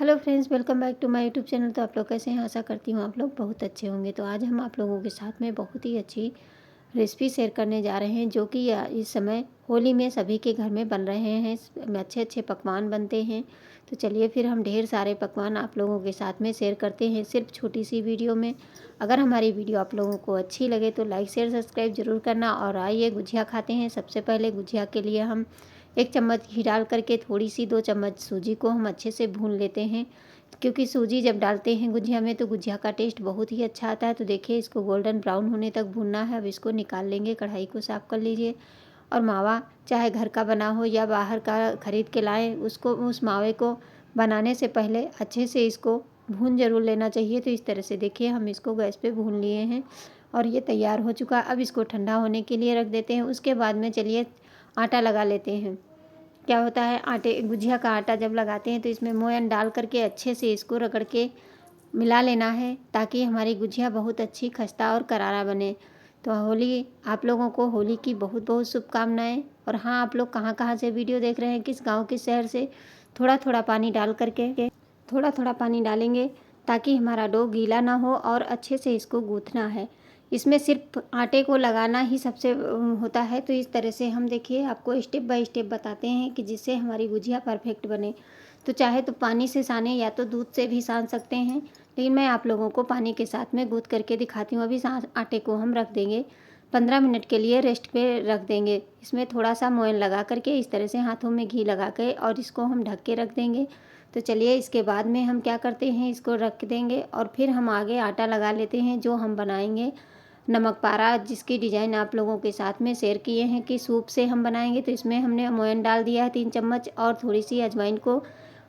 Hello friends, welcome back to my YouTube channel. तो आप लोग कैसे हैं? आशा करती हूँ आप लोग बहुत अच्छे होंगे। तो आज हम आप लोगों के साथ में बहुत ही अच्छी रेसिपी शेयर करने जा रहे हैं, जो कि इस समय होली में सभी के घर में बन रहे हैं। अच्छे अच्छे पकवान बनते हैं। तो चलिए फिर हम ढेर सारे पकवान आप लोगों के साथ में शेयर करते हैं, सिर्फ छोटी सी वीडियो में। अगर हमारी वीडियो आप लोगों को अच्छी लगे तो लाइक शेयर सब्सक्राइब ज़रूर करना। और आइए गुजिया खाते हैं। सबसे पहले गुजिया के लिए हम 1 चम्मच घी डाल करके थोड़ी सी 2 चम्मच सूजी को हम अच्छे से भून लेते हैं, क्योंकि सूजी जब डालते हैं गुजिया में तो गुजिया का टेस्ट बहुत ही अच्छा आता है। तो देखिए, इसको गोल्डन ब्राउन होने तक भूनना है। अब इसको निकाल लेंगे। कढ़ाई को साफ़ कर लीजिए। और मावा चाहे घर का बना हो या बाहर का ख़रीद के लाएँ, उसको उस मावे को बनाने से पहले अच्छे से इसको भून ज़रूर लेना चाहिए। तो इस तरह से देखिए, हम इसको गैस पे भून लिए हैं और ये तैयार हो चुका। अब इसको ठंडा होने के लिए रख देते हैं। उसके बाद में चलिए आटा लगा लेते हैं। क्या होता है, आटे गुजिया का आटा जब लगाते हैं तो इसमें मोयन डाल करके अच्छे से इसको रगड़ के मिला लेना है, ताकि हमारी गुजिया बहुत अच्छी खस्ता और करारा बने। तो होली आप लोगों को होली की बहुत बहुत शुभकामनाएं। और हाँ, आप लोग कहाँ कहाँ से वीडियो देख रहे हैं, किस गांव किस शहर से, थोड़ा थोड़ा पानी डाल करके थोड़ा थोड़ा पानी डालेंगे, ताकि हमारा डो गीला ना हो और अच्छे से इसको गूँथना है। इसमें सिर्फ आटे को लगाना ही सबसे होता है। तो इस तरह से हम देखिए आपको स्टेप बाय स्टेप बताते हैं कि जिससे हमारी गुजिया परफेक्ट बने। तो चाहे तो पानी से साने या तो दूध से भी सान सकते हैं, लेकिन मैं आप लोगों को पानी के साथ में गूँथ करके दिखाती हूँ। अभी आटे को हम रख देंगे 15 मिनट के लिए, रेस्ट पे रख देंगे। इसमें थोड़ा सा मोयन लगा करके इस तरह से हाथों में घी लगा के और इसको हम ढक के रख देंगे। तो चलिए इसके बाद में हम क्या करते हैं, इसको रख देंगे और फिर हम आगे आटा लगा लेते हैं, जो हम बनाएंगे नमक पारा, जिसकी डिज़ाइन आप लोगों के साथ में शेयर किए हैं कि सूप से हम बनाएंगे। तो इसमें हमने मोयन डाल दिया है 3 चम्मच और थोड़ी सी अजवाइन को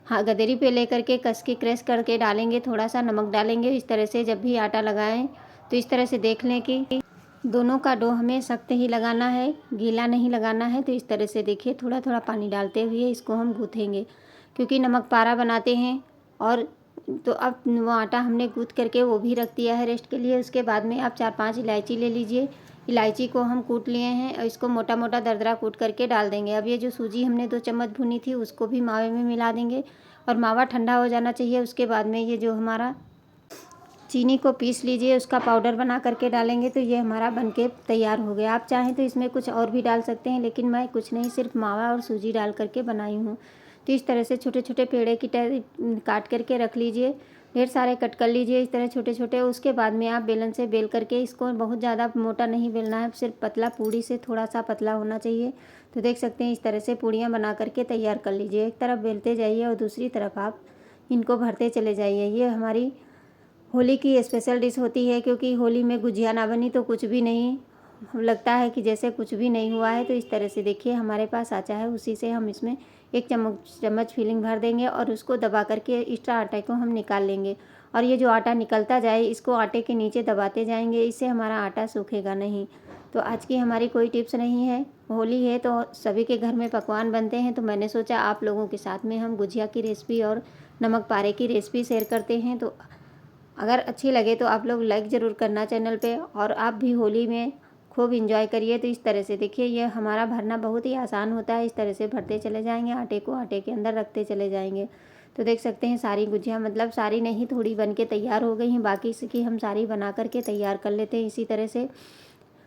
हाँ गदेरी पे लेकर के कस के क्रश करके डालेंगे। थोड़ा सा नमक डालेंगे। इस तरह से जब भी आटा लगाएं तो इस तरह से देख लें कि दोनों का डो हमें सख्त ही लगाना है, गीला नहीं लगाना है। तो इस तरह से देखिए, थोड़ा थोड़ा पानी डालते हुए इसको हम गूँथेंगे, क्योंकि नमक पारा बनाते हैं। और तो अब वो आटा हमने गूँथ करके वो भी रख दिया है रेस्ट के लिए। उसके बाद में आप 4-5 इलायची ले लीजिए। इलायची को हम कूट लिए हैं और इसको मोटा मोटा दरदरा कूट करके डाल देंगे। अब ये जो सूजी हमने 2 चम्मच भुनी थी उसको भी मावे में मिला देंगे और मावा ठंडा हो जाना चाहिए। उसके बाद में ये जो हमारा चीनी को पीस लीजिए, उसका पाउडर बना करके डालेंगे। तो ये हमारा बनके तैयार हो गया। आप चाहें तो इसमें कुछ और भी डाल सकते हैं, लेकिन मैं कुछ नहीं, सिर्फ मावा और सूजी डाल करके बनाई हूँ। तो इस तरह से छोटे छोटे पेड़े की तरह काट करके रख लीजिए। ढेर सारे कट कर लीजिए इस तरह छोटे छोटे। उसके बाद में आप बेलन से बेल करके, इसको बहुत ज़्यादा मोटा नहीं बेलना है, सिर्फ पतला, पूड़ी से थोड़ा सा पतला होना चाहिए। तो देख सकते हैं इस तरह से पूड़ियाँ बना करके तैयार कर लीजिए। एक तरफ बेलते जाइए और दूसरी तरफ आप इनको भरते चले जाइए। ये हमारी होली की स्पेशल डिश होती है, क्योंकि होली में गुजिया ना बनी तो कुछ भी नहीं लगता है, कि जैसे कुछ भी नहीं हुआ है। तो इस तरह से देखिए हमारे पास साचा है, उसी से हम इसमें 1 चम्मच फिलिंग भर देंगे और उसको दबा करके एक्स्ट्रा आटे को हम निकाल लेंगे। और ये जो आटा निकलता जाए, इसको आटे के नीचे दबाते जाएंगे, इससे हमारा आटा सूखेगा नहीं। तो आज की हमारी कोई टिप्स नहीं है, होली है तो सभी के घर में पकवान बनते हैं। तो मैंने सोचा आप लोगों के साथ में हम गुजिया की रेसिपी और नमक पारे की रेसिपी शेयर करते हैं। तो अगर अच्छी लगे तो आप लोग लाइक ज़रूर करना चैनल पे, और आप भी होली में खूब इंजॉय करिए। तो इस तरह से देखिए, ये हमारा भरना बहुत ही आसान होता है। इस तरह से भरते चले जाएंगे, आटे को आटे के अंदर रखते चले जाएंगे। तो देख सकते हैं सारी गुजिया, मतलब सारी नहीं, थोड़ी बन के तैयार हो गई हैं, बाकी इसकी हम सारी बना करके तैयार कर लेते हैं इसी तरह से।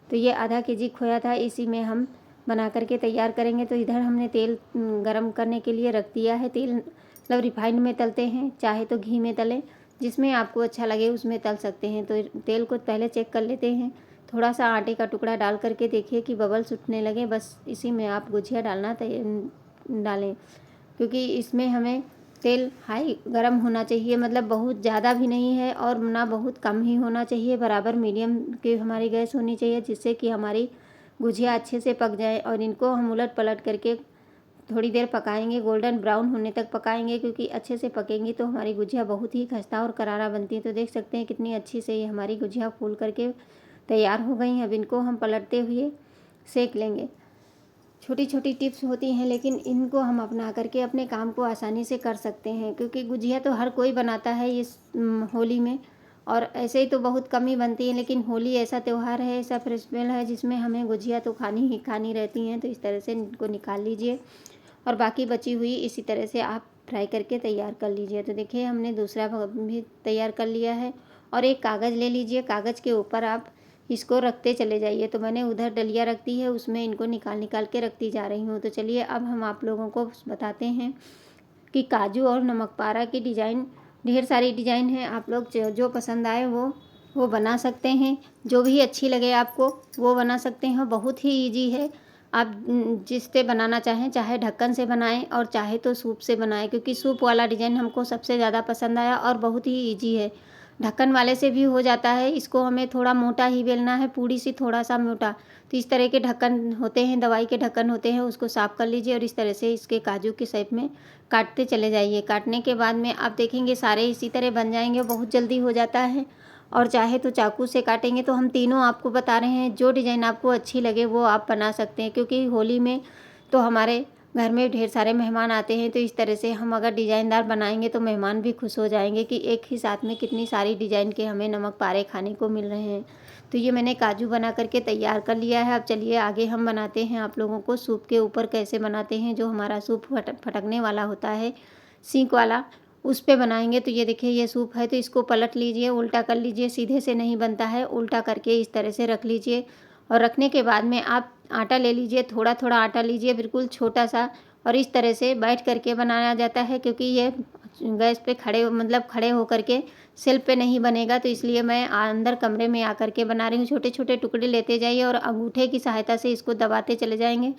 तो ये आधा केजी खोया था, इसी में हम बना करके तैयार करेंगे। तो इधर हमने तेल गरम करने के लिए रख दिया है। तेल मतलब रिफाइंड में तलते हैं, चाहे तो घी में तलें, जिसमें आपको अच्छा लगे उसमें तल सकते हैं। तो तेल को पहले चेक कर लेते हैं। थोड़ा सा आटे का टुकड़ा डाल करके देखिए कि बबल्स उठने लगे, बस इसी में आप गुजिया डालें, क्योंकि इसमें हमें तेल हाई गरम होना चाहिए, मतलब बहुत ज़्यादा भी नहीं है और ना बहुत कम ही होना चाहिए, बराबर मीडियम की हमारी गैस होनी चाहिए, जिससे कि हमारी गुजिया अच्छे से पक जाए। और इनको हम उलट पलट करके थोड़ी देर पकाएंगे, गोल्डन ब्राउन होने तक पकाएंगे, क्योंकि अच्छे से पकेंगी तो हमारी गुजिया बहुत ही खस्ता और करारा बनती है। तो देख सकते हैं कितनी अच्छी से ये हमारी गुजिया फूल करके तैयार हो गई हैं। अब इनको हम पलटते हुए सेक लेंगे। छोटी छोटी टिप्स होती हैं, लेकिन इनको हम अपना करके अपने काम को आसानी से कर सकते हैं, क्योंकि गुजिया तो हर कोई बनाता है इस होली में, और ऐसे ही तो बहुत कम ही बनती है। लेकिन होली ऐसा त्यौहार है, ऐसा फेस्टिवल है, जिसमें हमें गुजिया तो खानी ही खानी रहती हैं। तो इस तरह से इनको निकाल लीजिए और बाकी बची हुई इसी तरह से आप फ्राई करके तैयार कर लीजिए। तो देखिए हमने दूसरा भी तैयार कर लिया है। और एक कागज़ ले लीजिए, कागज़ के ऊपर आप इसको रखते चले जाइए। तो मैंने उधर डलिया रख दी है, उसमें इनको निकाल निकाल के रखती जा रही हूँ। तो चलिए अब हम आप लोगों को बताते हैं कि काजू और नमक पारा की डिज़ाइन, ढेर सारी डिज़ाइन है, आप लोग जो पसंद आए वो बना सकते हैं। जो भी अच्छी लगे आपको वो बना सकते हैं। बहुत ही ईजी है। आप जिस पे बनाना चाहें, चाहे ढक्कन से बनाएं और चाहे तो सूप से बनाएं, क्योंकि सूप वाला डिज़ाइन हमको सबसे ज़्यादा पसंद आया और बहुत ही ईजी है। ढक्कन वाले से भी हो जाता है। इसको हमें थोड़ा मोटा ही बेलना है, पूड़ी सी थोड़ा सा मोटा। तो इस तरह के ढक्कन होते हैं, दवाई के ढक्कन होते हैं, उसको साफ़ कर लीजिए और इस तरह से इसके काजू के शेप में काटते चले जाइए। काटने के बाद में आप देखेंगे सारे इसी तरह बन जाएंगे, बहुत जल्दी हो जाता है। और चाहे तो चाकू से काटेंगे। तो हम तीनों आपको बता रहे हैं, जो डिज़ाइन आपको अच्छी लगे वो आप बना सकते हैं, क्योंकि होली में तो हमारे घर में ढेर सारे मेहमान आते हैं। तो इस तरह से हम अगर डिज़ाइनदार बनाएंगे तो मेहमान भी खुश हो जाएंगे कि एक ही साथ में कितनी सारी डिज़ाइन के हमें नमक पारे खाने को मिल रहे हैं। तो ये मैंने काजू बना करके तैयार कर लिया है। अब चलिए आगे हम बनाते हैं आप लोगों को सूप के ऊपर कैसे बनाते हैं। जो हमारा सूप फटकने वाला होता है, सींक वाला, उस पे बनाएंगे। तो ये देखिए ये सूप है, तो इसको पलट लीजिए, उल्टा कर लीजिए। सीधे से नहीं बनता है, उल्टा करके इस तरह से रख लीजिए। और रखने के बाद में आप आटा ले लीजिए, थोड़ा थोड़ा आटा लीजिए, बिल्कुल छोटा सा। और इस तरह से बैठ करके बनाया जाता है, क्योंकि ये गैस पे खड़े होकर के सेल्फ पे नहीं बनेगा। तो इसलिए मैं अंदर कमरे में आकर के बना रही हूँ। छोटे छोटे टुकड़े लेते जाइए और अंगूठे की सहायता से इसको दबाते चले जाएंगे,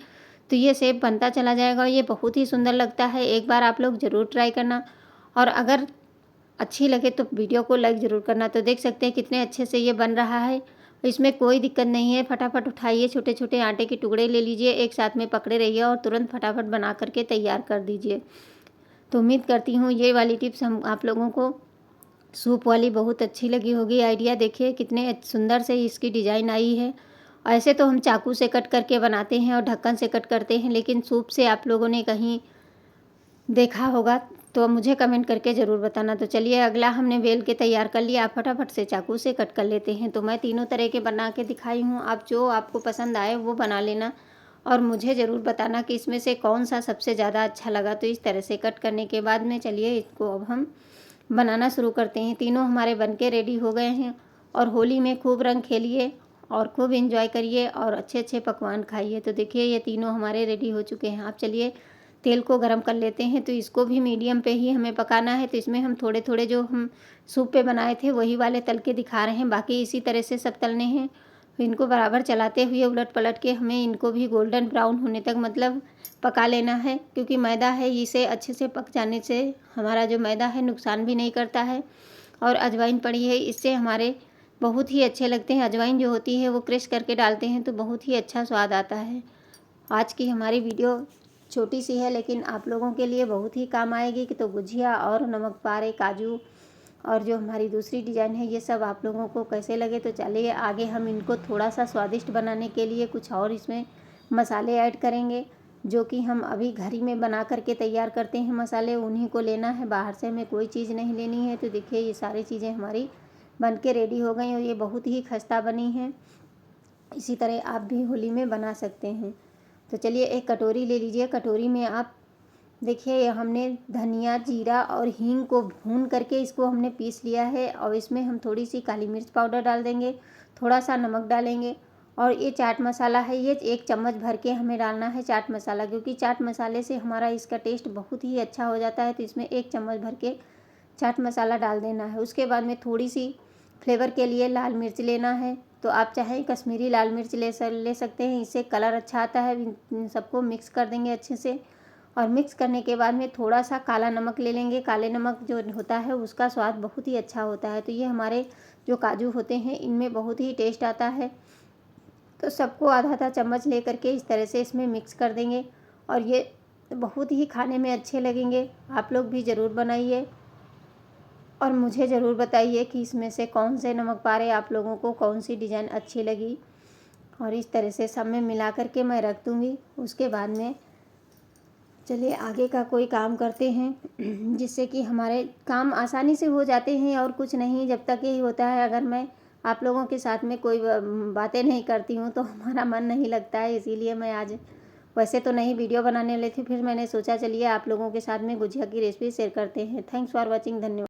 तो ये शेप बनता चला जाएगा। ये बहुत ही सुंदर लगता है। एक बार आप लोग ज़रूर ट्राई करना। और अगर अच्छी लगे तो वीडियो को लाइक ज़रूर करना। तो देख सकते हैं कितने अच्छे से ये बन रहा है, इसमें कोई दिक्कत नहीं है। फटाफट उठाइए, छोटे छोटे आटे के टुकड़े ले लीजिए, एक साथ में पकड़े रहिए और तुरंत फटाफट बना करके तैयार कर दीजिए। तो उम्मीद करती हूँ ये वाली टिप्स हम आप लोगों को सूप वाली बहुत अच्छी लगी होगी। आइडिया देखिए कितने सुंदर से इसकी डिज़ाइन आई है। ऐसे तो हम चाकू से कट करके बनाते हैं और ढक्कन से कट करते हैं, लेकिन सूप से आप लोगों ने कहीं देखा होगा तो मुझे कमेंट करके ज़रूर बताना। तो चलिए अगला हमने बेल के तैयार कर लिया, आप फटाफट से चाकू से कट कर लेते हैं। तो मैं तीनों तरह के बना के दिखाई हूँ, आप जो आपको पसंद आए वो बना लेना और मुझे ज़रूर बताना कि इसमें से कौन सा सबसे ज़्यादा अच्छा लगा। तो इस तरह से कट करने के बाद में चलिए इसको अब हम बनाना शुरू करते हैं। तीनों हमारे बनके रेडी हो गए हैं। और होली में खूब रंग खेलिए और खूब एंजॉय करिए और अच्छे अच्छे पकवान खाइए। तो देखिए ये तीनों हमारे रेडी हो चुके हैं। आप चलिए तेल को गरम कर लेते हैं। तो इसको भी मीडियम पे ही हमें पकाना है। तो इसमें हम थोड़े थोड़े जो हम सूप पे बनाए थे वही वाले तल के दिखा रहे हैं, बाकी इसी तरह से सब तलने हैं। इनको बराबर चलाते हुए उलट पलट के हमें इनको भी गोल्डन ब्राउन होने तक पका लेना है, क्योंकि मैदा है, इसे अच्छे से पक जाने से हमारा जो मैदा है नुकसान भी नहीं करता है। और अजवाइन पड़ी है, इससे हमारे बहुत ही अच्छे लगते हैं। अजवाइन जो होती है वो क्रश करके डालते हैं तो बहुत ही अच्छा स्वाद आता है। आज की हमारी वीडियो छोटी सी है, लेकिन आप लोगों के लिए बहुत ही काम आएगी। कि तो गुजिया और नमक पारे, काजू और जो हमारी दूसरी डिज़ाइन है, ये सब आप लोगों को कैसे लगे। तो चलिए आगे हम इनको थोड़ा सा स्वादिष्ट बनाने के लिए कुछ और इसमें मसाले ऐड करेंगे, जो कि हम अभी घर ही में बना करके तैयार करते हैं। मसाले उन्हीं को लेना है, बाहर से हमें कोई चीज़ नहीं लेनी है। तो देखिए ये सारी चीज़ें हमारी बन के रेडी हो गई और ये बहुत ही खस्ता बनी हैं। इसी तरह आप भी होली में बना सकते हैं। तो चलिए एक कटोरी ले लीजिए। कटोरी में आप देखिए ये हमने धनिया, जीरा और हींग को भून करके इसको हमने पीस लिया है। और इसमें हम थोड़ी सी काली मिर्च पाउडर डाल देंगे, थोड़ा सा नमक डालेंगे। और ये चाट मसाला है, ये 1 चम्मच भर के हमें डालना है चाट मसाला, क्योंकि चाट मसाले से हमारा इसका टेस्ट बहुत ही अच्छा हो जाता है। तो इसमें 1 चम्मच भर के चाट मसाला डाल देना है। उसके बाद में थोड़ी सी फ्लेवर के लिए लाल मिर्च लेना है। तो आप चाहे कश्मीरी लाल मिर्च ले सकते हैं, इससे कलर अच्छा आता है। इन सबको मिक्स कर देंगे अच्छे से। और मिक्स करने के बाद में थोड़ा सा काला नमक ले लेंगे। काले नमक जो होता है उसका स्वाद बहुत ही अच्छा होता है। तो ये हमारे जो काजू होते हैं इनमें बहुत ही टेस्ट आता है। तो सबको आधा आधा चम्मच ले करके इस तरह से इसमें मिक्स कर देंगे और ये बहुत ही खाने में अच्छे लगेंगे। आप लोग भी ज़रूर बनाइए और मुझे ज़रूर बताइए कि इसमें से कौन से नमक पारे आप लोगों को कौन सी डिज़ाइन अच्छी लगी। और इस तरह से सब में मिला करके मैं रख दूँगी। उसके बाद में चलिए आगे का कोई काम करते हैं, जिससे कि हमारे काम आसानी से हो जाते हैं। और कुछ नहीं, जब तक यही होता है, अगर मैं आप लोगों के साथ में कोई बातें नहीं करती हूँ तो हमारा मन नहीं लगता है। इसीलिए मैं आज वैसे तो नहीं वीडियो बनाने वाली थी, फिर मैंने सोचा चलिए आप लोगों के साथ में गुजिया की रेसिपी शेयर करते हैं। Thanks for watching. धन्यवाद।